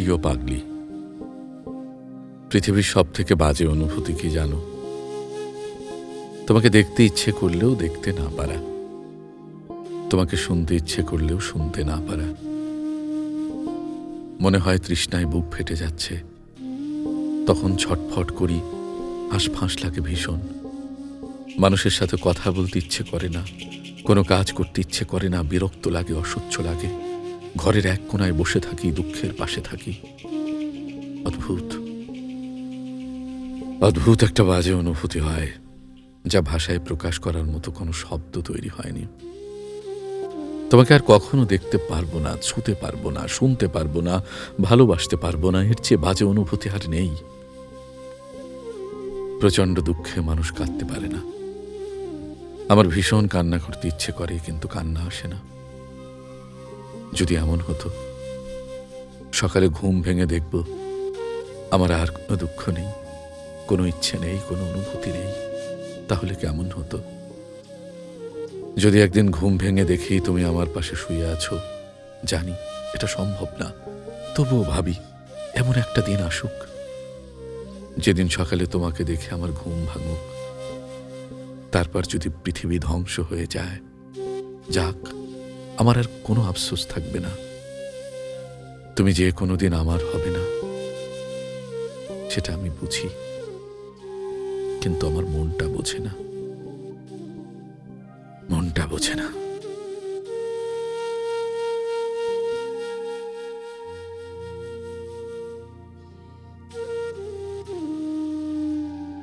প্রিয় পাগলি, পৃথিবীর সব থেকে বাজে অনুভূতি কি জানো? তোমাকে দেখতে ইচ্ছে করলেও দেখতে না পারা, তোমাকে শুনতে ইচ্ছে করলেও শুনতে না পারা। মনে হয় তৃষ্ণায় বুক ফেটে যাচ্ছে, তখন ছটফট করি, হাঁসফাঁস লাগে ভীষণ। মানুষের সাথে কথা বলতে ইচ্ছে করে না, কোনো কাজ করতে ইচ্ছে করে না, বিরক্ত লাগে, অসহ্য লাগে। ঘরের এক কোণায় বসে থাকি, দুঃখের পাশে থাকি। অদ্ভুত অদ্ভুত একটা বাজে অনুভূতি হয়, যা ভাষায় প্রকাশ করার মতো কোনো শব্দ তৈরি হয়নি। তোমাকে আর কখনো দেখতে পারবো না, ছুঁতে পারবো না, শুনতে পারবো না, ভালোবাসতে পারবো না। এর চেয়ে বাজে অনুভূতি আর নেই। প্রচণ্ড দুঃখে মানুষ কাঁদতে পারে না। আমার ভীষণ কান্না করতে ইচ্ছে করে, কিন্তু কান্না আসে না। যদি এমন হতো, সকালে ঘুম ভেঙে দেখব আমার আর কোনো দুঃখ নেই, কোনো ইচ্ছে নেই, কোনো অনুভূতি নেই, তাহলে কেমন হতো? যদি একদিন ঘুম ভেঙে দেখি তুমি আমার পাশে শুয়ে আছো, জানি এটা সম্ভব না, তবুও ভাবি এমন একটা দিন আসুক, যেদিন সকালে তোমাকে দেখে আমার ঘুম ভাঙুক। তারপর যদি পৃথিবী ধ্বংস হয়ে যায়, যাক, আমার আর কোনো আফসোস থাকবে না। তুমি যে কোনোদিন আমার হবে না, সেটা আমি বুঝি, কিন্তু আমার মনটা বোঝে না, মনটা বোঝে না।